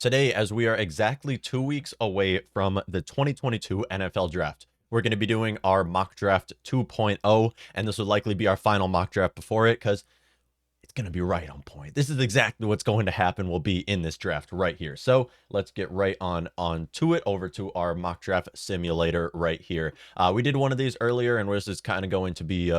today as we are exactly 2 weeks away from the 2022 NFL Draft. We're going to be doing our mock draft 2.0, and this will likely be our final mock draft before it because it's going to be right on point. This is exactly what's going to happen will be in this draft right here. So let's get right on to it, over to our mock draft simulator right here. We did one of these earlier, and this is kind of going to be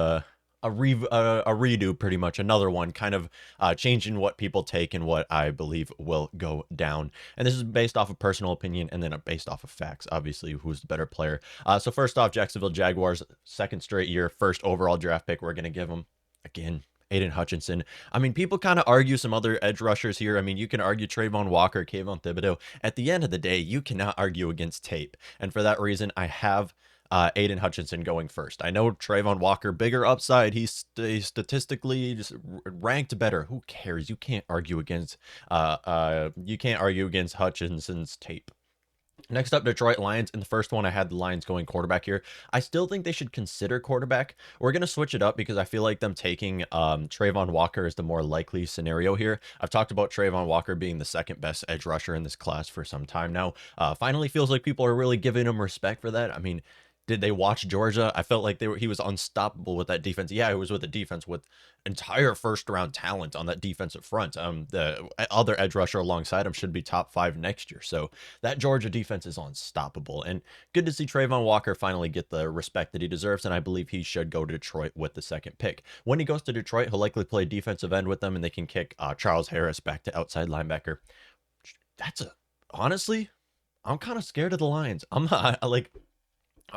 a redo, pretty much another one, kind of changing what people take and what I believe will go down. And this is based off of personal opinion and then based off of facts, obviously, who's the better player. So first off, Jacksonville Jaguars, second straight year, first overall draft pick. We're going to give them, again, Aiden Hutchinson. I mean, people kind of argue some other edge rushers here. I mean, you can argue Trayvon Walker, Kayvon Thibodeau. At the end of the day, you cannot argue against tape. And for that reason, I have Aiden Hutchinson going first. I know Trayvon Walker, bigger upside. He's statistically just ranked better. Who cares? You can't argue against Hutchinson's tape. Next up, Detroit Lions. In the first one, I had the Lions going quarterback here. I still think they should consider quarterback. We're going to switch it up because I feel like them taking Trayvon Walker is the more likely scenario here. I've talked about Trayvon Walker being the second best edge rusher in this class for some time now. Finally feels like people are really giving him respect for that. I mean, did they watch Georgia? I felt like he was unstoppable with that defense. Yeah, he was with a defense with entire first round talent on that defensive front. The other edge rusher alongside him should be top 5 next year. So that Georgia defense is unstoppable. And good to see Trayvon Walker finally get the respect that he deserves. And I believe he should go to Detroit with the second pick. When he goes to Detroit, he'll likely play defensive end with them, and they can kick Charles Harris back to outside linebacker. Honestly, I'm kind of scared of the Lions. I'm not like.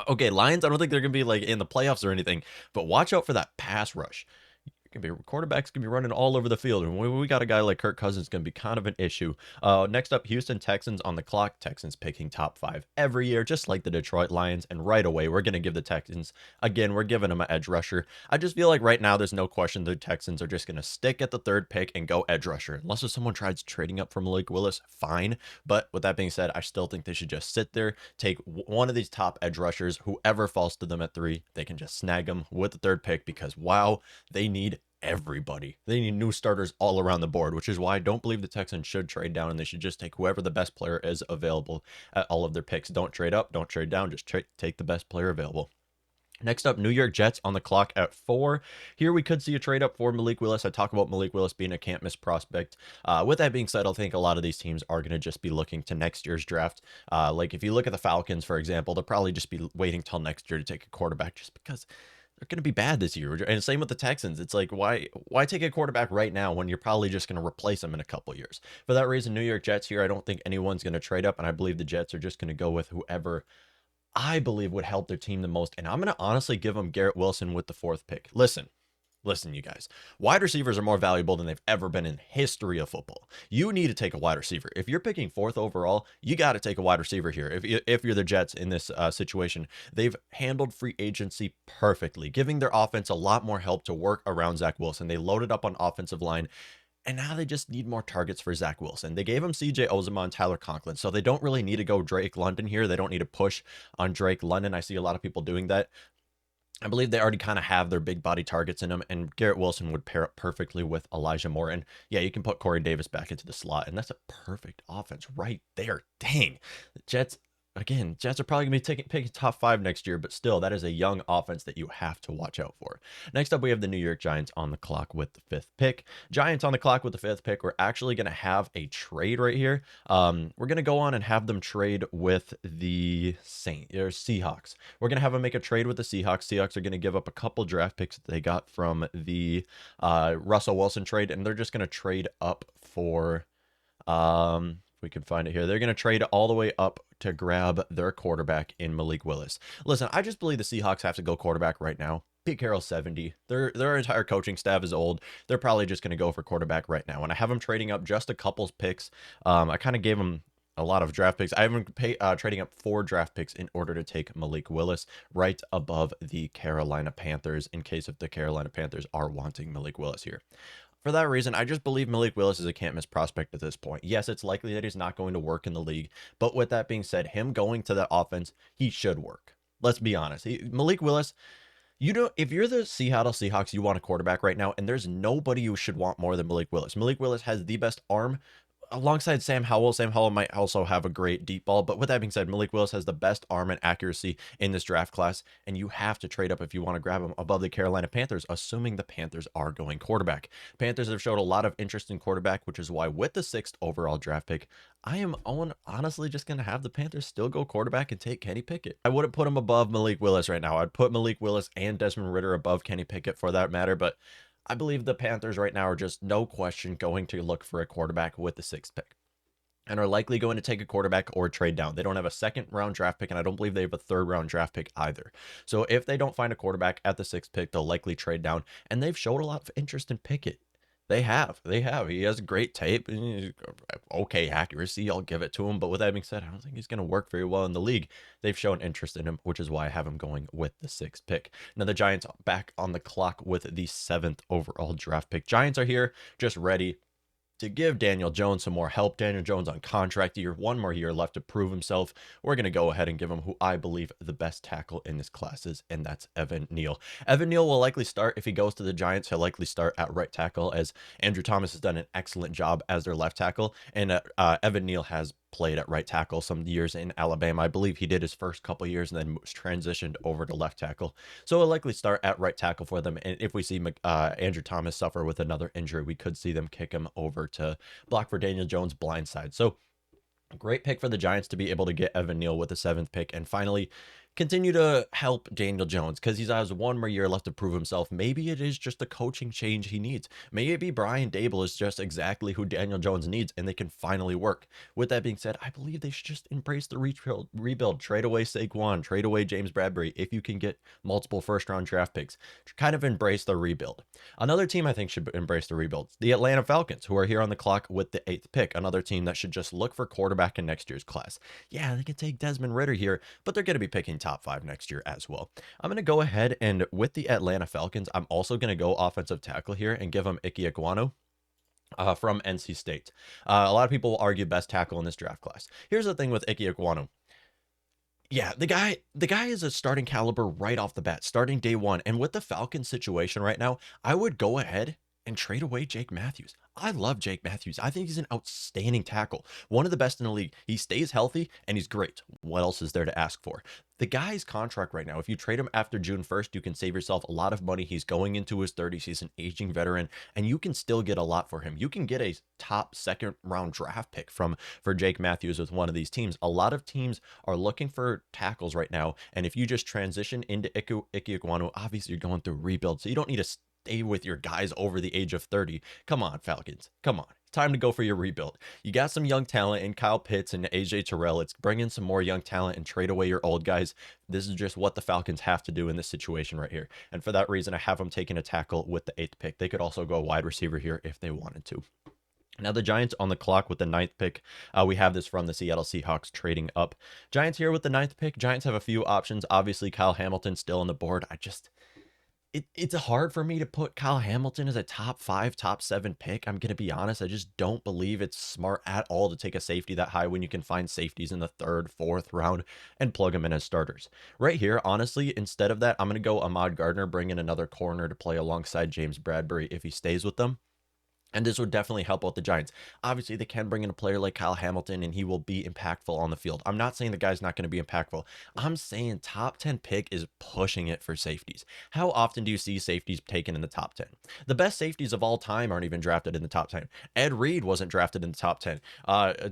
Okay, Lions, I don't think they're going to be like in the playoffs or anything, but watch out for that pass rush. Quarterbacks can be running all over the field, and we got a guy like Kirk Cousins going to be kind of an issue. Next up, Houston Texans on the clock. Texans picking top 5 every year, just like the Detroit Lions, and right away we're going to give the Texans, again, we're giving them an edge rusher. I just feel like right now there's no question the Texans are just going to stick at the 3rd pick and go edge rusher. Unless if someone tries trading up from Malik Willis, fine. But with that being said, I still think they should just sit there, take one of these top edge rushers, whoever falls to them at 3, they can just snag them with the 3rd pick because, wow, they need everybody. They need new starters all around the board, which is why I don't believe the Texans should trade down, and they should just take whoever the best player is available at all of their picks. Don't trade up, don't trade down, just take the best player available. Next up, New York Jets on the clock at 4. Here we could see a trade up for Malik Willis. I talk about Malik Willis being a can't miss prospect. With that being said, I think a lot of these teams are going to just be looking to next year's draft. Like if you look at the Falcons, for example, they'll probably just be waiting till next year to take a quarterback just because they're going to be bad this year. And same with the Texans. It's like, why take a quarterback right now when you're probably just going to replace him in a couple years? For that reason, New York Jets here, I don't think anyone's going to trade up, and I believe the Jets are just going to go with whoever I believe would help their team the most. And I'm going to honestly give them Garrett Wilson with the 4th pick. Listen, you guys, wide receivers are more valuable than they've ever been in history of football. You need to take a wide receiver. If you're picking 4th overall, you got to take a wide receiver here. If you're the Jets in this situation, they've handled free agency perfectly, giving their offense a lot more help to work around Zach Wilson. They loaded up on offensive line, and now they just need more targets for Zach Wilson. They gave him CJ Uzomah and Tyler Conklin, so they don't really need to go Drake London here. They don't need to push on Drake London. I see a lot of people doing that. I believe they already kind of have their big body targets in them, and Garrett Wilson would pair up perfectly with Elijah Moore. And yeah, you can put Corey Davis back into the slot, and that's a perfect offense right there. Dang. The Jets are probably going to be picking top 5 next year, but still, that is a young offense that you have to watch out for. Next up, we have the New York Giants on the clock with the 5th pick. Giants on the clock with the 5th pick. We're actually going to have a trade right here. We're going to go on and have them trade with the Seahawks. We're going to have them make a trade with the Seahawks. Seahawks are going to give up a couple draft picks that they got from the Russell Wilson trade, and they're just going to trade up for... we can find it here. They're going to trade all the way up to grab their quarterback in Malik Willis. Listen, I just believe the Seahawks have to go quarterback right now. Pete Carroll's 70. Their entire coaching staff is old. They're probably just going to go for quarterback right now. And I have them trading up just a couple picks. I kind of gave them a lot of draft picks. I have them trading up 4 draft picks in order to take Malik Willis right above the Carolina Panthers in case if the Carolina Panthers are wanting Malik Willis here. For that reason, I just believe Malik Willis is a can't miss prospect at this point. Yes, it's likely that he's not going to work in the league, but with that being said, him going to that offense, he should work. Let's be honest. Malik Willis, if you're the Seattle Seahawks, you want a quarterback right now, and there's nobody you should want more than Malik Willis. Malik Willis has the best arm alongside Sam Howell. Sam Howell might also have a great deep ball, but with that being said, Malik Willis has the best arm and accuracy in this draft class, and you have to trade up if you want to grab him above the Carolina Panthers, assuming the Panthers are going quarterback. Panthers have showed a lot of interest in quarterback, which is why with the 6th overall draft pick, I am honestly just going to have the Panthers still go quarterback and take Kenny Pickett. I wouldn't put him above Malik Willis right now. I'd put Malik Willis and Desmond Ridder above Kenny Pickett for that matter, but I believe the Panthers right now are just no question going to look for a quarterback with the 6th pick and are likely going to take a quarterback or trade down. They don't have a 2nd round draft pick, and I don't believe they have a 3rd round draft pick either. So if they don't find a quarterback at the 6th pick, they'll likely trade down, and they've showed a lot of interest in Pickett. They have. He has great tape, okay accuracy. I'll give it to him. But with that being said, I don't think he's going to work very well in the league. They've shown interest in him, which is why I have him going with the 6th pick. Now the Giants back on the clock with the 7th overall draft pick. Giants are here, just ready to give Daniel Jones some more help. Daniel Jones on contract year, 1 more year left to prove himself. We're going to go ahead and give him who I believe the best tackle in this class is, and that's Evan Neal. Evan Neal will likely start if he goes to the Giants. He'll likely start at right tackle, as Andrew Thomas has done an excellent job as their left tackle, and Evan Neal has played at right tackle some years in Alabama. I believe he did his first couple years and then transitioned over to left tackle. So he'll likely start at right tackle for them. And if we see Andrew Thomas suffer with another injury, we could see them kick him over to block for Daniel Jones' blind side. So great pick for the Giants to be able to get Evan Neal with the 7th pick. And finally, continue to help Daniel Jones because he has 1 more year left to prove himself. Maybe it is just the coaching change he needs. Maybe Brian Dable is just exactly who Daniel Jones needs, and they can finally work. With that being said, I believe they should just embrace the rebuild. Trade away Saquon, trade away James Bradbury if you can get multiple 1st-round draft picks. Kind of embrace the rebuild. Another team I think should embrace the rebuild, the Atlanta Falcons, who are here on the clock with the 8th pick. Another team that should just look for quarterback in next year's class. Yeah, they can take Desmond Ridder here, but they're going to be picking top 5 next year as well. I'm going to go ahead and with the Atlanta Falcons, I'm also going to go offensive tackle here and give them Ike Ekwonu from NC State. A lot of people will argue best tackle in this draft class. Here's the thing with Ike Ekwonu. Yeah, the guy is a starting caliber right off the bat, starting day 1. And with the Falcons situation right now, I would go ahead and trade away Jake Matthews. I love Jake Matthews. I think he's an outstanding tackle. One of the best in the league. He stays healthy and he's great. What else is there to ask for? The guy's contract right now, if you trade him after June 1st, you can save yourself a lot of money. He's going into his 30s. He's an aging veteran, and you can still get a lot for him. You can get a top 2nd round draft pick for Jake Matthews with one of these teams. A lot of teams are looking for tackles right now, and if you just transition into Ike Ekwonu, obviously you're going through rebuild, so you don't need to stay with your guys over the age of 30. Come on, Falcons. Come on. It's time to go for your rebuild. You got some young talent in Kyle Pitts and AJ Terrell. It's bring in some more young talent and trade away your old guys. This is just what the Falcons have to do in this situation right here. And for that reason, I have them taking a tackle with the 8th pick. They could also go wide receiver here if they wanted to. Now the Giants on the clock with the 9th pick. We have this from the Seattle Seahawks trading up. Giants here with the 9th pick. Giants have a few options. Obviously, Kyle Hamilton still on the board. It's hard for me to put Kyle Hamilton as a top 5, top 7 pick. I'm going to be honest. I just don't believe it's smart at all to take a safety that high when you can find safeties in the 3rd, 4th round and plug them in as starters. Right here, honestly, instead of that, I'm going to go Ahmad Gardner, bring in another corner to play alongside James Bradbury if he stays with them. And this would definitely help out the Giants. Obviously, they can bring in a player like Kyle Hamilton, and he will be impactful on the field. I'm not saying the guy's not going to be impactful. I'm saying top 10 pick is pushing it for safeties. How often do you see safeties taken in the top 10? The best safeties of all time aren't even drafted in the top 10. Ed Reed wasn't drafted in the top 10.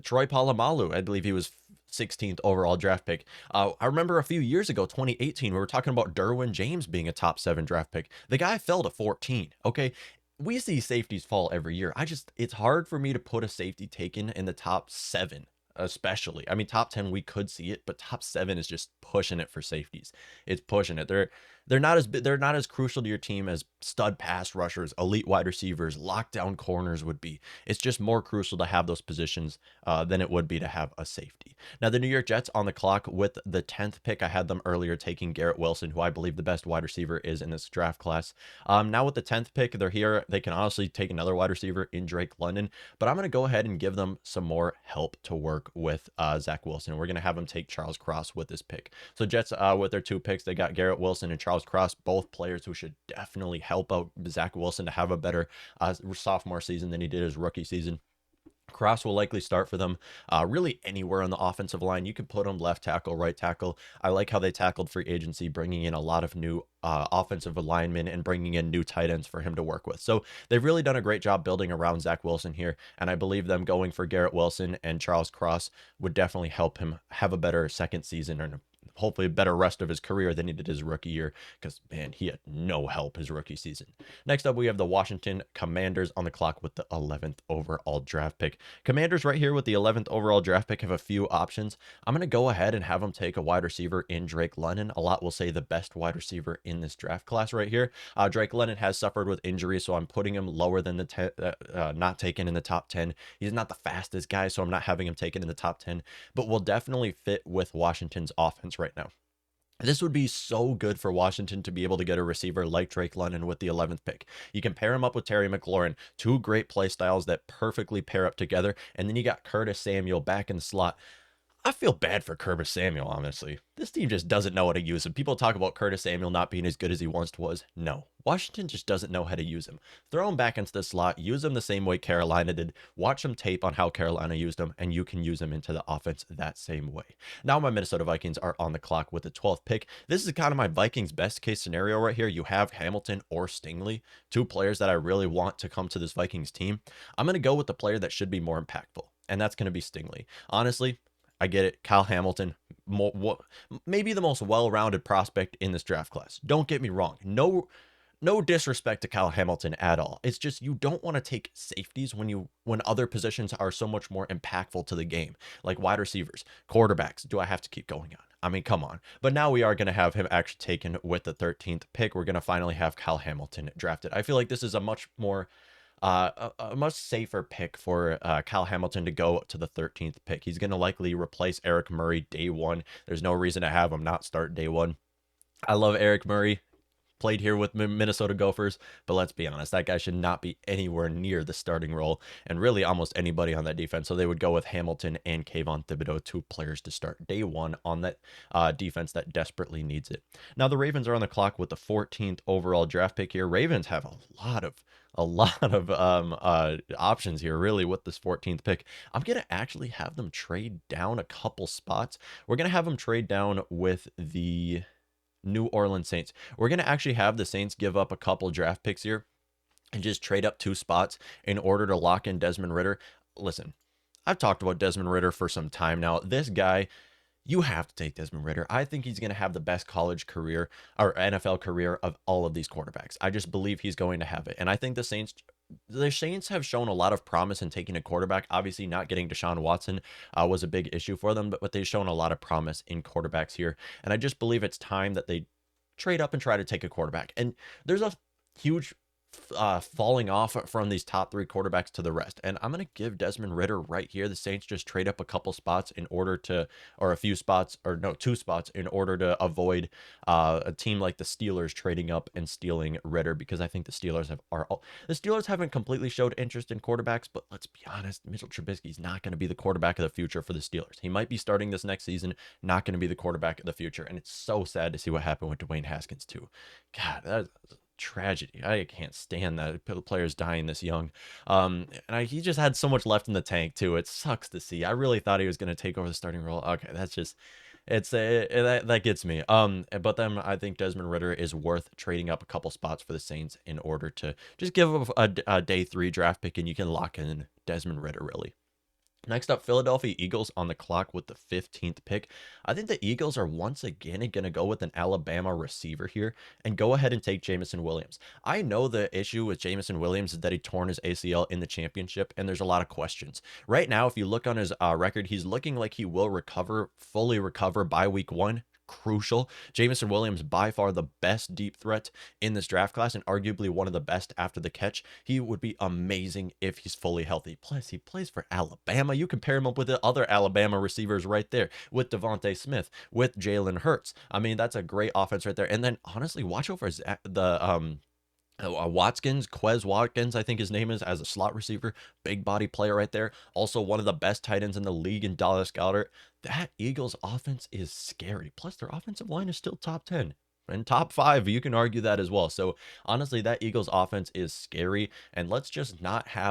Troy Polamalu, I believe he was 16th overall draft pick. I remember a few years ago, 2018, we were talking about Derwin James being a top 7 draft pick. The guy fell to 14. Okay. We see safeties fall every year. It's hard for me to put a safety taken in the top 7, especially. I mean, top 10, we could see it, but top 7 is just pushing it for safeties. It's pushing it. They're not as crucial to your team as stud pass rushers, elite wide receivers, lockdown corners would be. It's just more crucial to have those positions than it would be to have a safety. Now, the New York Jets on the clock with the 10th pick. I had them earlier taking Garrett Wilson, who I believe the best wide receiver is in this draft class. Now with the 10th pick, they're here. They can honestly take another wide receiver in Drake London, but I'm going to go ahead and give them some more help to work with Zach Wilson. We're going to have them take Charles Cross with this pick. So Jets with their 2 picks, they got Garrett Wilson and Charles Cross, both players who should definitely help out Zach Wilson to have a better sophomore season than he did his rookie season. Cross will likely start for them really anywhere on the offensive line. You can put him left tackle, right tackle. I like how they tackled free agency, bringing in a lot of new offensive linemen and bringing in new tight ends for him to work with. So they've really done a great job building around Zach Wilson here. And I believe them going for Garrett Wilson and Charles Cross would definitely help him have a better second season and hopefully a better rest of his career than he did his rookie year, because man, he had no help his rookie season. Next up, we have the Washington Commanders on the clock with the 11th overall draft pick. Commanders right here with the 11th overall draft pick have a few options. I'm going to go ahead and have them take a wide receiver in Drake London. A lot will say the best wide receiver in this draft class right here. Drake London has suffered with injury, so I'm putting him lower than the not taken in the top 10. He's not the fastest guy, so I'm not having him taken in the top 10, but will definitely fit with Washington's offense right now. This would be so good for Washington to be able to get a receiver like Drake London with the 11th pick. You can pair him up with Terry McLaurin, two great play styles that perfectly pair up together, and then you got Curtis Samuel back in the slot. I feel bad for Curtis Samuel, honestly. This team just doesn't know how to use him. People talk about Curtis Samuel not being as good as he once was. No, Washington just doesn't know how to use him. Throw him back into the slot, use him the same way Carolina did. Watch some tape on how Carolina used him, and you can use him into the offense that same way. Now my Minnesota Vikings are on the clock with the 12th pick. This is kind of my Vikings best case scenario right here. You have Hamilton or Stingley, two players that I really want to come to this Vikings team. I'm going to go with the player that should be more impactful, and that's going to be Stingley. Honestly, I get it. Kyle Hamilton, maybe the most well-rounded prospect in this draft class. Don't get me wrong. No disrespect to Kyle Hamilton at all. It's just you don't want to take safeties when other positions are so much more impactful to the game, like wide receivers, quarterbacks. Do I have to keep going on? I mean, come on. But now we are going to have him actually taken with the 13th pick. We're going to finally have Kyle Hamilton drafted. I feel like this is a much more a much safer pick for Kyle Hamilton to go to the 13th pick. He's going to likely replace Eric Murray day one. There's no reason to have him not start day one. I love Eric Murray. Played here with Minnesota Gophers, but let's be honest, that guy should not be anywhere near the starting role, and really almost anybody on that defense. So they would go with Hamilton and Kayvon Thibodeau, two players to start day one on that defense that desperately needs it. Now the Ravens are on the clock with the 14th overall draft pick here. Ravens have a lot of options here, really, with this 14th pick. I'm going to actually have them trade down a couple spots. We're going to have them trade down with the New Orleans Saints. We're going to actually have the Saints give up a couple draft picks here and just trade up two spots in order to lock in Desmond Ridder. Listen, I've talked about Desmond Ridder for some time now. This guy, you have to take Desmond Ridder. I think he's going to have the best college career or NFL career of all of these quarterbacks. I just believe he's going to have it. And I think the Saints have shown a lot of promise in taking a quarterback. Obviously, not getting Deshaun Watson was a big issue for them, but they've shown a lot of promise in quarterbacks here. And I just believe it's time that they trade up and try to take a quarterback. And there's a huge falling off from these top three quarterbacks to the rest. And I'm going to give Desmond Ridder right here. The Saints just trade up a couple spots in order to, or a few spots, or no, two spots in order to avoid a team like the Steelers trading up and stealing Ridder, because I think the Steelers the Steelers haven't completely showed interest in quarterbacks, but let's be honest, Mitchell Trubisky's not going to be the quarterback of the future for the Steelers. He might be starting this next season, not going to be the quarterback of the future. And it's so sad to see what happened with Dwayne Haskins too. God, that's tragedy. I can't stand that players dying this young. He just had so much left in the tank too. It sucks to see. I really thought he was going to take over the starting role. Okay, that's just that gets me. But then I think Desmond Ridder is worth trading up a couple spots for the Saints in order to just give up a day 3 draft pick, and you can lock in Desmond Ridder really. Next up, Philadelphia Eagles on the clock with the 15th pick. I think the Eagles are once again going to go with an Alabama receiver here and go ahead and take Jameson Williams. I know the issue with Jameson Williams is that he torn his ACL in the championship, and there's a lot of questions. Right now, if you look on his record, he's looking like he will fully recover by week 1. Crucial. Jameson Williams, by far the best deep threat in this draft class, and arguably one of the best after the catch. He would be amazing if he's fully healthy. Plus, he plays for Alabama. You can pair him up with the other Alabama receivers right there, with Devontae Smith, with Jalen Hurts. I mean, that's a great offense right there. And then, honestly, watch over Quez Watkins, I think his name is, as a slot receiver. Big body player right there. Also one of the best tight ends in the league in Dallas Goedert. That Eagles offense is scary. Plus their offensive line is still top 10. and top 5, you can argue that as well. So honestly, that Eagles offense is scary, and let's just not see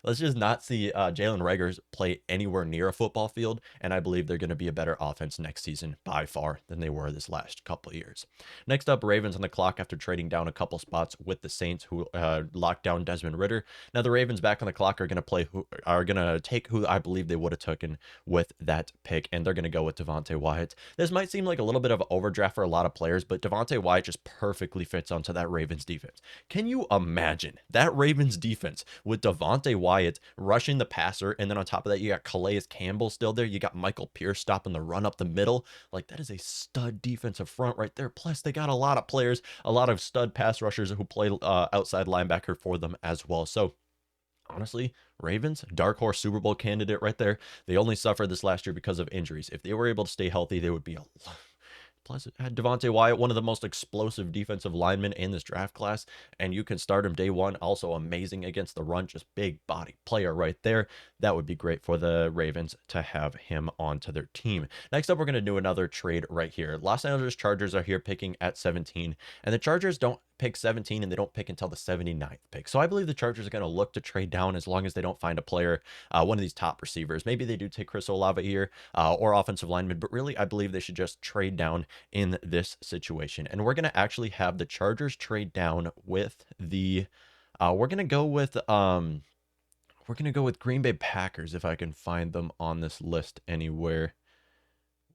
Jalen Rager play anywhere near a football field, and I believe they're going to be a better offense next season by far than they were this last couple of years. Next up, Ravens on the clock after trading down a couple spots with the Saints, who locked down Desmond Ridder. Now the Ravens back on the clock are going to take who I believe they would have taken with that pick, and they're going to go with Devontae Wyatt. This might seem like a little bit of an overdraft for a lot of players, but Devontae Wyatt just perfectly fits onto that Ravens defense. Can you imagine that Ravens defense with Devontae Wyatt rushing the passer, and then on top of that, you got Calais Campbell still there. You got Michael Pierce stopping the run up the middle. Like, that is a stud defensive front right there. Plus, they got a lot of players, a lot of stud pass rushers who play outside linebacker for them as well. So honestly, Ravens, dark horse Super Bowl candidate right there. They only suffered this last year because of injuries. If they were able to stay healthy, they would be a Plus, it had Devontae Wyatt, one of the most explosive defensive linemen in this draft class, and you can start him day one. Also amazing against the run, just big body player right there. That would be great for the Ravens to have him onto their team. Next up, we're going to do another trade right here. Los Angeles Chargers are here picking at 17, and the Chargers don't pick 17 and they don't pick until the 79th pick. So I believe the Chargers are going to look to trade down as long as they don't find a player, one of these top receivers. Maybe they do take Chris Olave here or offensive lineman, but really I believe they should just trade down in this situation. And we're going to actually have the Chargers trade down with the we're going to go with Green Bay Packers if I can find them on this list anywhere.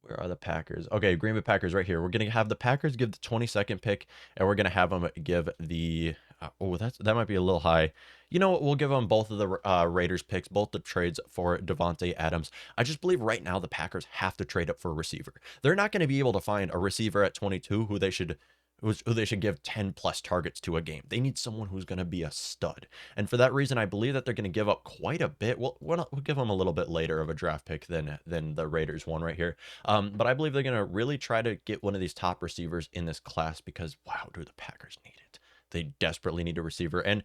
Where are the Packers? Okay, Green Bay Packers right here. We're going to have the Packers give the 22nd pick, and we're going to have them give the that might be a little high. You know what? We'll give them both of the Raiders picks, both the trades for Devontae Adams. I just believe right now the Packers have to trade up for a receiver. They're not going to be able to find a receiver at 22 who they should give 10 plus targets to a game. They need someone who's going to be a stud. And for that reason, I believe that they're going to give up quite a bit. We'll give them a little bit later of a draft pick than the Raiders one right here. But I believe they're going to really try to get one of these top receivers in this class because, wow, do the Packers need it. They desperately need a receiver. And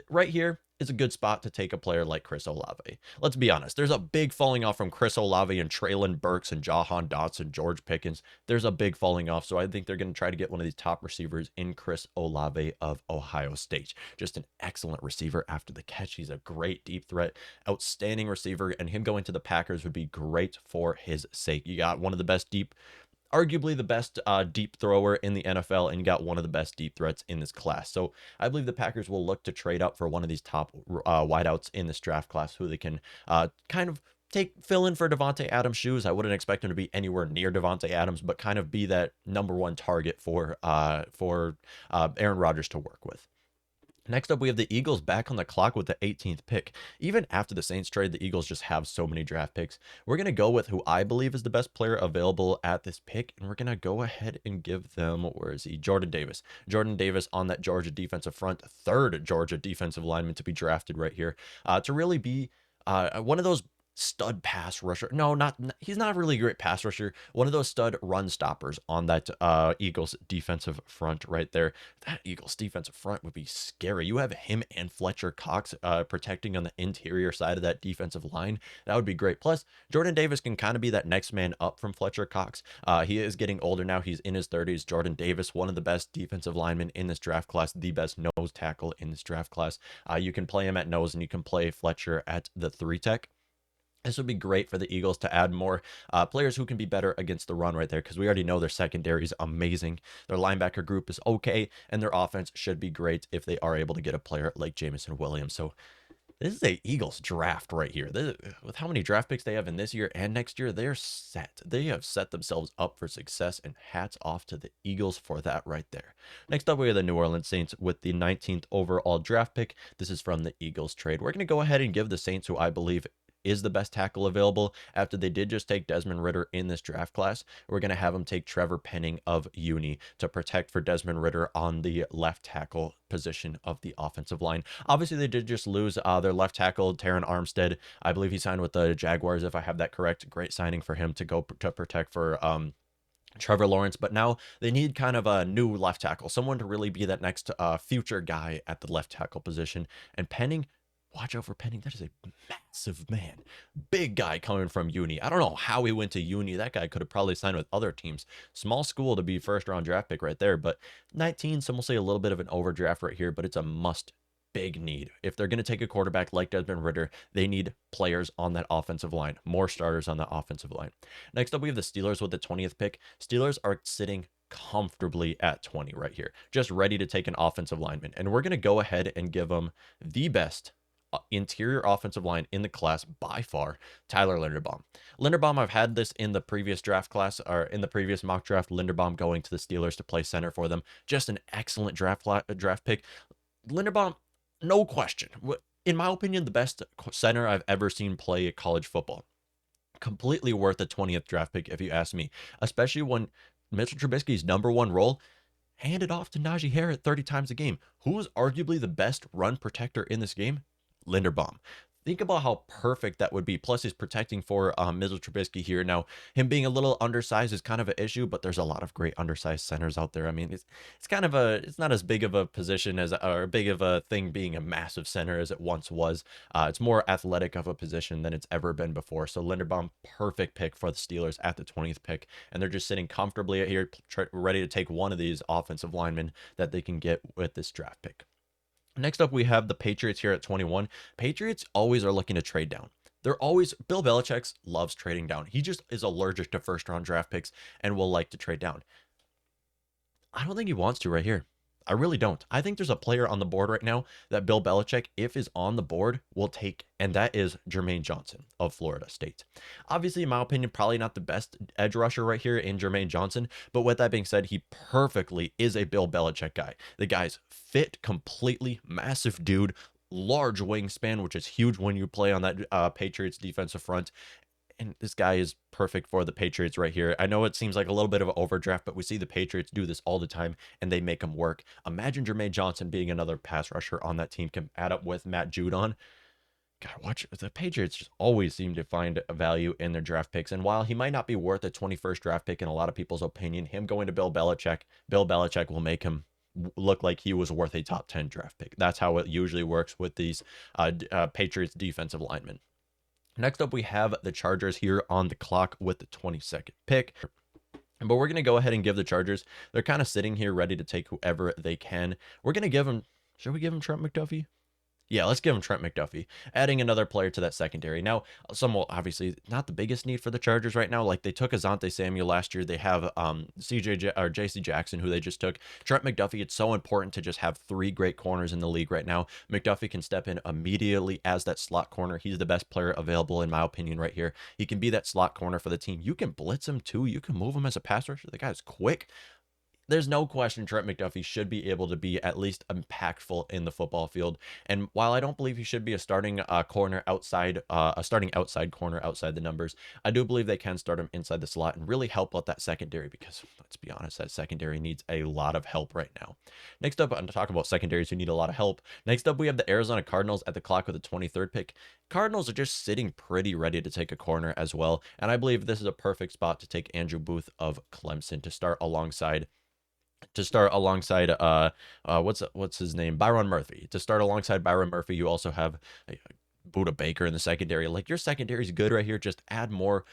right here is a good spot to take a player like Chris Olave. Let's be honest. There's a big falling off from Chris Olave and Traylon Burks and Jahan Dotson, George Pickens. There's a big falling off. So I think they're going to try to get one of these top receivers in Chris Olave of Ohio State. Just an excellent receiver after the catch. He's a great deep threat, outstanding receiver, and him going to the Packers would be great for his sake. You got one of the best arguably the best deep thrower in the NFL, and you got one of the best deep threats in this class. So I believe the Packers will look to trade up for one of these top wideouts in this draft class who they can kind of fill in for Devontae Adams' shoes. I wouldn't expect him to be anywhere near Devontae Adams, but kind of be that number one target for Aaron Rodgers to work with. Next up, we have the Eagles back on the clock with the 18th pick. Even after the Saints trade, the Eagles just have so many draft picks. We're going to go with who I believe is the best player available at this pick, and we're going to go ahead and give them, where is he? Jordan Davis. Jordan Davis on that Georgia defensive front, third Georgia defensive lineman to be drafted right here, to really be one of those stud pass rusher. No, he's not really a great pass rusher. One of those stud run stoppers on that Eagles defensive front right there. That Eagles defensive front would be scary. You have him and Fletcher Cox protecting on the interior side of that defensive line. That would be great. Plus, Jordan Davis can kind of be that next man up from Fletcher Cox. He is getting older now. He's in his 30s. Jordan Davis, one of the best defensive linemen in this draft class, the best nose tackle in this draft class. You can play him at nose and you can play Fletcher at the 3-tech. This would be great for the Eagles to add more players who can be better against the run right there, because we already know their secondary is amazing. Their linebacker group is okay, and their offense should be great if they are able to get a player like Jameson Williams. So this is a Eagles draft right here. With how many draft picks they have in this year and next year, they're set. They have set themselves up for success, and hats off to the Eagles for that right there. Next up, we have the New Orleans Saints with the 19th overall draft pick. This is from the Eagles trade. We're going to go ahead and give the Saints, who I believe is the best tackle available after they did just take Desmond Ridder in this draft class. We're going to have them take Trevor Penning of Uni to protect for Desmond Ridder on the left tackle position of the offensive line. Obviously, they did just lose their left tackle, Taron Armstead. I believe he signed with the Jaguars, if I have that correct. Great signing for him to go to protect for Trevor Lawrence, but now they need kind of a new left tackle, someone to really be that next future guy at the left tackle position. And Penning, watch out for Penning. That is a massive man. Big guy coming from uni. I don't know how he went to uni. That guy could have probably signed with other teams. Small school to be first round draft pick right there. But 19, some will say a little bit of an overdraft right here, but it's a must. Big need. If they're going to take a quarterback like Desmond Ridder, they need players on that offensive line, more starters on that offensive line. Next up, we have the Steelers with the 20th pick. Steelers are sitting comfortably at 20 right here, just ready to take an offensive lineman. And we're going to go ahead and give them the best interior offensive line in the class by far, Tyler Linderbaum. Linderbaum, I've had this in the previous draft class, or in the previous mock draft, Linderbaum going to the Steelers to play center for them. Just an excellent draft pick. Linderbaum, no question. In my opinion, the best center I've ever seen play college football. Completely worth the 20th draft pick, if you ask me, especially when Mitchell Trubisky's number one role handed off to Najee Harris 30 times a game. Who is arguably the best run protector in this game? Linderbaum. Think about how perfect that would be. Plus, he's protecting for Mitchell Trubisky here. Now, him being a little undersized is kind of an issue, but there's a lot of great undersized centers out there. I mean, it's kind of it's not as big of a position as, or big of a thing being a massive center as it once was. It's more athletic of a position than it's ever been before. So Linderbaum, perfect pick for the Steelers at the 20th pick. And they're just sitting comfortably here, ready to take one of these offensive linemen that they can get with this draft pick. Next up, we have the Patriots here at 21. Patriots always are looking to trade down. They're always, Bill Belichick loves trading down. He just is allergic to first round draft picks and will like to trade down. I don't think he wants to right here. I really don't. I think there's a player on the board right now that Bill Belichick, if is on the board, will take, and that is Jermaine Johnson of Florida State. Obviously, in my opinion, probably not the best edge rusher right here in Jermaine Johnson, but with that being said, he perfectly is a Bill Belichick guy. The guy's fit completely, massive dude, large wingspan, which is huge when you play on that Patriots defensive front. And this guy is perfect for the Patriots right here. I know it seems like a little bit of an overdraft, but we see the Patriots do this all the time, and they make them work. Imagine Jermaine Johnson being another pass rusher on that team, can add up with Matt Judon. God, watch, the Patriots just always seem to find a value in their draft picks. And while he might not be worth a 21st draft pick in a lot of people's opinion, him going to Bill Belichick will make him look like he was worth a top 10 draft pick. That's how it usually works with these Patriots defensive linemen. Next up, we have the Chargers here on the clock with the 22nd pick. But we're going to go ahead and give the Chargers, they're kind of sitting here ready to take whoever they can. We're going to give them, should we give them Trent McDuffie? Yeah, let's give him Trent McDuffie, adding another player to that secondary. Now, some will obviously not the biggest need for the Chargers right now. Like they took Asante Samuel last year. They have JC Jackson, who they just took. Trent McDuffie, it's so important to just have three great corners in the league right now. McDuffie can step in immediately as that slot corner. He's the best player available, in my opinion, right here. He can be that slot corner for the team. You can blitz him too. You can move him as a pass rusher. The guy's quick. There's no question Trent McDuffie should be able to be at least impactful in the football field. And while I don't believe he should be a starting corner outside, a starting outside corner outside the numbers, I do believe they can start him inside the slot and really help out that secondary, because let's be honest, that secondary needs a lot of help right now. Next up, I'm going to talk about secondaries who need a lot of help. Next up, we have the Arizona Cardinals at the clock with the 23rd pick. Cardinals are just sitting pretty ready to take a corner as well. And I believe this is a perfect spot to take Andrew Booth of Clemson to start alongside what's his name, Byron Murphy. To start alongside Byron Murphy, you also have Buda Baker in the secondary. Like, your secondary is good right here. Just add more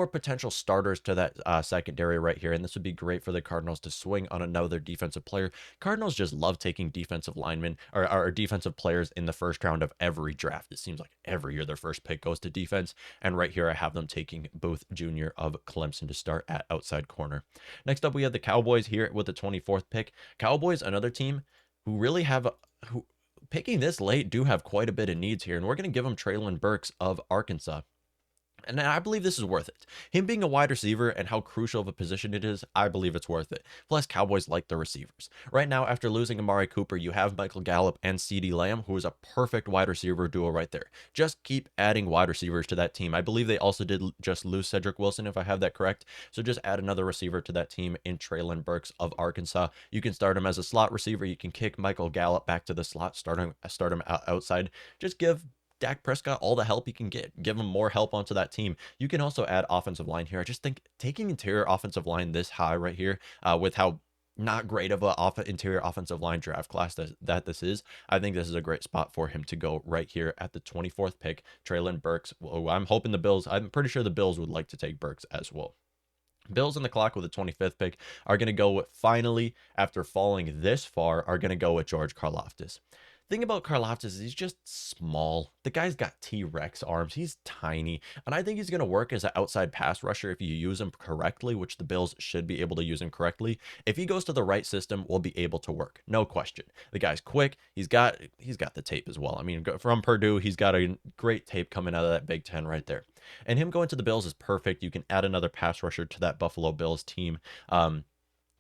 potential starters to that secondary right here, and this would be great for the Cardinals to swing on another defensive player. Cardinals just love taking defensive linemen or defensive players in the first round of every draft. It seems like every year their first pick goes to defense, and right here I have them taking Booth Jr. of Clemson to start at outside corner. Next up, we have the Cowboys here with the 24th pick. Cowboys, another team who really have picking this late, do have quite a bit of needs here, and we're going to give them Treylon Burks of Arkansas. And I believe this is worth it. Him being a wide receiver and how crucial of a position it is, I believe it's worth it. Plus, Cowboys like the receivers. Right now, after losing Amari Cooper, you have Michael Gallup and CeeDee Lamb, who is a perfect wide receiver duo right there. Just keep adding wide receivers to that team. I believe they also did just lose Cedric Wilson, if I have that correct. So just add another receiver to that team in Treylon Burks of Arkansas. You can start him as a slot receiver. You can kick Michael Gallup back to the slot, start him outside. Just give Dak Prescott all the help he can get. Give him more help onto that team. You can also add offensive line here. I just think taking interior offensive line this high right here, with how not great of a interior offensive line draft class that this is. I think this is a great spot for him to go right here at the 24th pick. Traylon Burks. Well, I'm hoping the Bills, I'm pretty sure the Bills would like to take Burks as well. Bills on the clock with the 25th pick are going to go with, finally, after falling this far, are going to go with George Karlaftis. Thing about Karlaftis is he's just small. The guy's got T-Rex arms. He's tiny. And I think he's going to work as an outside pass rusher if you use him correctly, which the Bills should be able to use him correctly. If he goes to the right system, will be able to work. No question. The guy's quick. He's got the tape as well. I mean, from Purdue, he's got a great tape coming out of that Big Ten right there. And him going to the Bills is perfect. You can add another pass rusher to that Buffalo Bills team.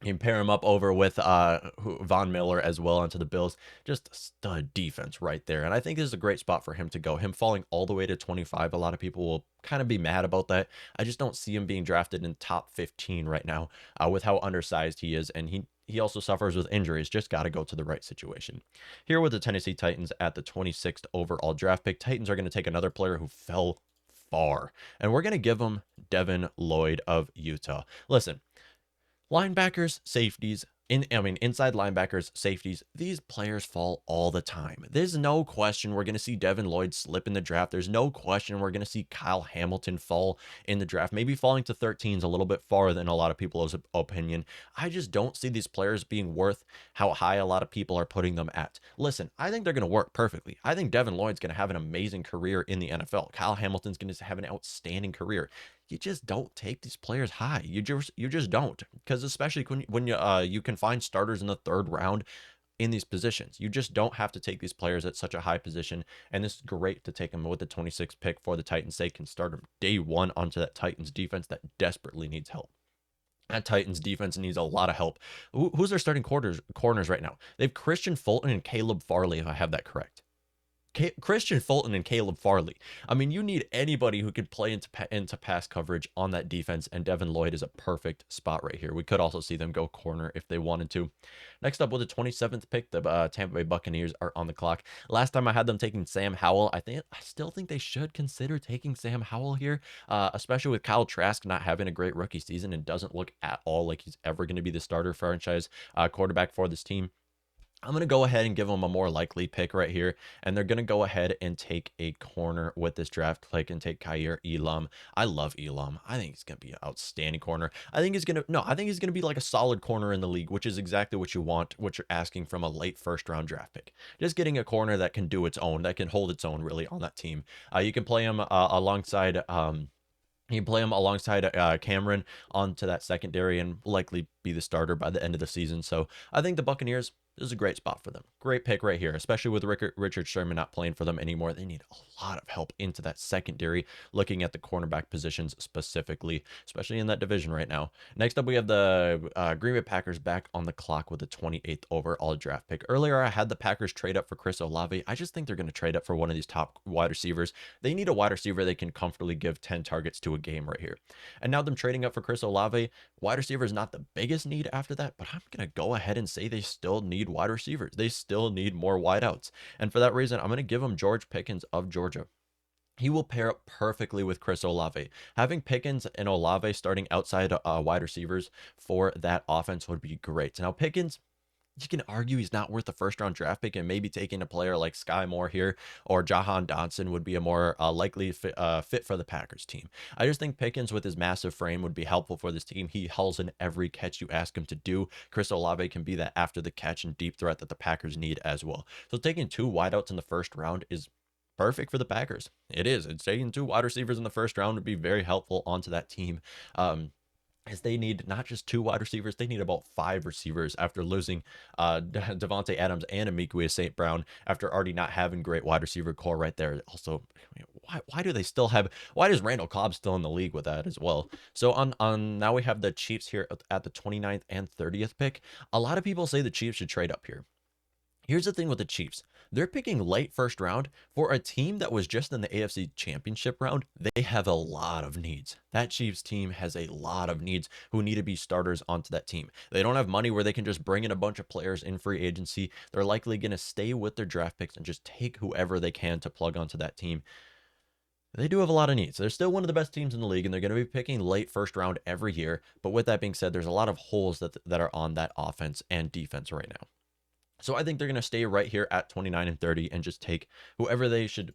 You can pair him up over with Von Miller as well onto the Bills. Just a stud defense right there. And I think this is a great spot for him to go. Him falling all the way to 25, a lot of people will kind of be mad about that. I just don't see him being drafted in top 15 right now with how undersized he is. And he also suffers with injuries. Just got to go to the right situation. Here with the Tennessee Titans at the 26th overall draft pick, Titans are going to take another player who fell far. And we're going to give him Devin Lloyd of Utah. Listen. Linebackers, safeties, inside linebackers, safeties, these players fall all the time. There's no question we're going to see Devin Lloyd slip in the draft. There's no question we're going to see Kyle Hamilton fall in the draft. Maybe falling to 13 is a little bit far than a lot of people's opinion. I just don't see these players being worth how high a lot of people are putting them at. Listen, I think they're going to work perfectly. I think Devin Lloyd's going to have an amazing career in the NFL. Kyle Hamilton's going to have an outstanding career. You just don't take these players high. You just don't, because especially when you can find starters in the 3rd round in these positions. You just don't have to take these players at such a high position, and this is great to take them with the 26th pick for the Titans' sake and start them day one onto that Titans defense that desperately needs help. That Titans defense needs a lot of help. Who's their starting corners right now? They have Christian Fulton and Caleb Farley, if I have that correct. Christian Fulton and Caleb Farley. I mean, you need anybody who can play into pass coverage on that defense, and Devin Lloyd is a perfect spot right here. We could also see them go corner if they wanted to. Next up with the 27th pick, the Tampa Bay Buccaneers are on the clock. Last time I had them taking Sam Howell. I still think they should consider taking Sam Howell here, especially with Kyle Trask not having a great rookie season and doesn't look at all like he's ever going to be the starter franchise quarterback for this team. I'm going to go ahead and give them a more likely pick right here. And they're going to go ahead and take a corner with this draft pick and take Kaiir Elam. I love Elam. I think he's going to be an outstanding corner. I think he's going to be like a solid corner in the league, which is exactly what you want, what you're asking from a late 1st round draft pick. Just getting a corner that can do its own, that can hold its own really on that team. You can play him alongside Cameron onto that secondary and likely be the starter by the end of the season. So I think the Buccaneers, this is a great spot for them. Great pick right here, especially with Richard Sherman not playing for them anymore. They need a lot of help into that secondary, looking at the cornerback positions specifically, especially in that division right now. Next up, we have the Green Bay Packers back on the clock with the 28th overall draft pick. Earlier, I had the Packers trade up for Chris Olave. I just think they're going to trade up for one of these top wide receivers. They need a wide receiver they can comfortably give 10 targets to a game right here. And now them trading up for Chris Olave, wide receiver is not the biggest need after that, but I'm going to go ahead and say they still need wide receivers. They still need more wideouts. And for that reason, I'm going to give them George Pickens of Georgia. He will pair up perfectly with Chris Olave. Having Pickens and Olave starting outside wide receivers for that offense would be great. Now, Pickens, you can argue he's not worth the 1st round draft pick, and maybe taking a player like Sky Moore here or Jahan Dotson would be a more likely fit for the Packers team. I just think Pickens with his massive frame would be helpful for this team. He hauls in every catch you ask him to do. Chris Olave can be that after the catch and deep threat that the Packers need as well. So taking 2 wideouts in the 1st round is perfect for the Packers. It is. It's taking 2 wide receivers in the 1st round would be very helpful onto that team. As they need not just 2 wide receivers, they need about 5 receivers after losing Devontae Adams and Amikuia St. Brown after already not having great wide receiver core right there. Also, why does Randall Cobb still in the league with that as well? So on now we have the Chiefs here at the 29th and 30th pick. A lot of people say the Chiefs should trade up here. Here's the thing with the Chiefs. They're picking late 1st round for a team that was just in the AFC Championship round. They have a lot of needs. That Chiefs team has a lot of needs who need to be starters onto that team. They don't have money where they can just bring in a bunch of players in free agency. They're likely going to stay with their draft picks and just take whoever they can to plug onto that team. They do have a lot of needs. They're still one of the best teams in the league, and they're going to be picking late first round every year. But with that being said, there's a lot of holes that are on that offense and defense right now. So I think they're going to stay right here at 29 and 30 and just take whoever they should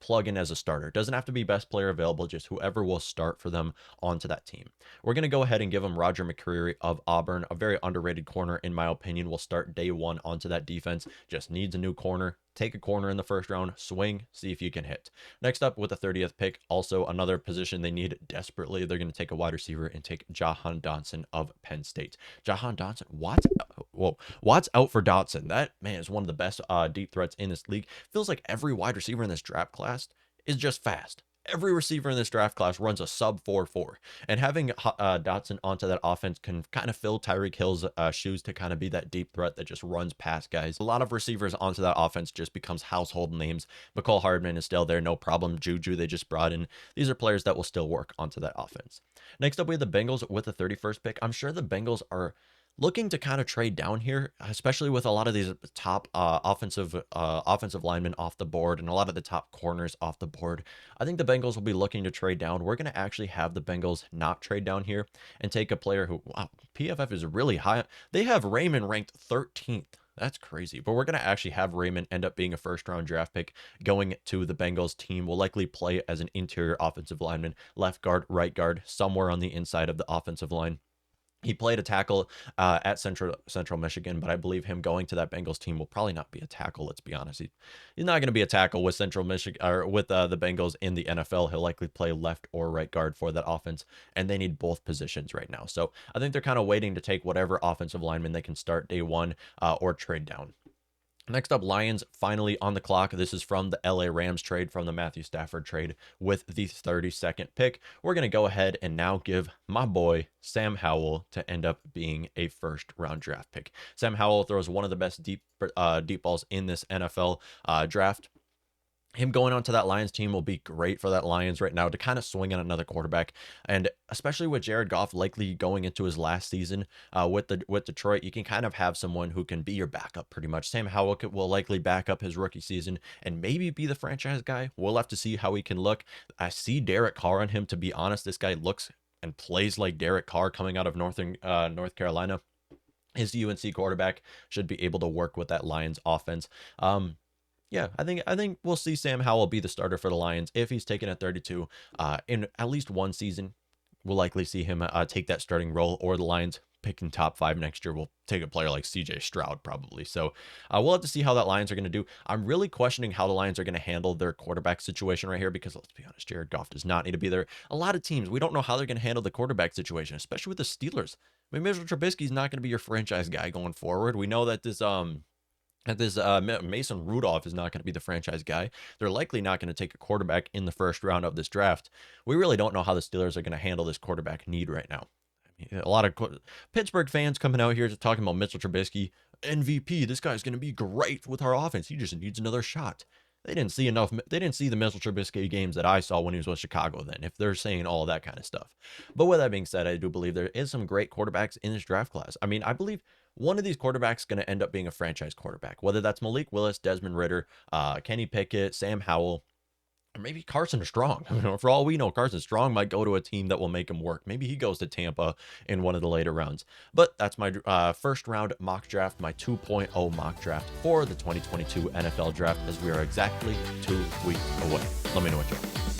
plug in as a starter. Doesn't have to be best player available, just whoever will start for them onto that team. We're going to go ahead and give them Roger McCreary of Auburn, a very underrated corner in my opinion. Will start day one onto that defense. Just needs a new corner. Take a corner in the first round, swing, see if you can hit. Next up with the 30th pick, also another position they need desperately. They're going to take a wide receiver and take Jahan Dotson of Penn State. Jahan Dotson, Watts out for Dotson. That man is one of the best deep threats in this league. Feels like every wide receiver in this draft class is just fast. Every receiver in this draft class runs a sub 4.4, and having Dotson onto that offense can kind of fill Tyreek Hill's shoes to kind of be that deep threat that just runs past guys. A lot of receivers onto that offense just becomes household names. McCall Hardman is still there, no problem. Juju they just brought in. These are players that will still work onto that offense. Next up, we have the Bengals with the 31st pick. I'm sure the Bengals are looking to kind of trade down here, especially with a lot of these top offensive linemen off the board and a lot of the top corners off the board. I think the Bengals will be looking to trade down. We're going to actually have the Bengals not trade down here and take a player who, wow, PFF is really high. They have Raymond ranked 13th. That's crazy. But we're going to actually have Raymond end up being a first-round draft pick going to the Bengals team. Will likely play as an interior offensive lineman, left guard, right guard, somewhere on the inside of the offensive line. He played a tackle at Central Michigan, but I believe him going to that Bengals team will probably not be a tackle. Let's be honest. He's not going to be a tackle with Central Michigan or with the Bengals in the NFL. He'll likely play left or right guard for that offense, and they need both positions right now. So I think they're kind of waiting to take whatever offensive lineman they can start day one or trade down. Next up, Lions finally on the clock. This is from the LA Rams trade, from the Matthew Stafford trade with the 32nd pick. We're going to go ahead and now give my boy Sam Howell to end up being a first-round draft pick. Sam Howell throws one of the best deep balls in this NFL draft. Him going onto that Lions team will be great for that Lions right now to kind of swing on another quarterback. And especially with Jared Goff likely going into his last season with Detroit, you can kind of have someone who can be your backup pretty much. Sam Howell will likely back up his rookie season and maybe be the franchise guy. We'll have to see how he can look. I see Derek Carr on him, to be honest. This guy looks and plays like Derek Carr coming out of North Carolina. His UNC quarterback should be able to work with that Lions offense. Yeah, I think we'll see Sam Howell be the starter for the Lions if he's taken at 32 in at least one season. We'll likely see him take that starting role, or the Lions picking top 5 next year will take a player like CJ Stroud probably. So we'll have to see how that Lions are going to do. I'm really questioning how the Lions are going to handle their quarterback situation right here, because let's be honest, Jared Goff does not need to be there. A lot of teams, we don't know how they're going to handle the quarterback situation, especially with the Steelers. I mean, Mitchell Trubisky's not going to be your franchise guy going forward. We know that Mason Rudolph is not going to be the franchise guy. They're likely not going to take a quarterback in the first round of this draft. We really don't know how the Steelers are going to handle this quarterback need right now. I mean, a lot of Pittsburgh fans coming out here talking about Mitchell Trubisky, MVP. This guy's going to be great with our offense. He just needs another shot. They didn't see enough. They didn't see the Mitchell Trubisky games that I saw when he was with Chicago then, if they're saying all that kind of stuff. But with that being said, I do believe there is some great quarterbacks in this draft class. I mean, I believe one of these quarterbacks is going to end up being a franchise quarterback, whether that's Malik Willis, Desmond Ridder, Kenny Pickett, Sam Howell, or maybe Carson Strong. I mean, for all we know, Carson Strong might go to a team that will make him work. Maybe he goes to Tampa in one of the later rounds. But that's my first round mock draft, my 2.0 mock draft for the 2022 NFL draft, as we are exactly 2 weeks away. Let me know what you think.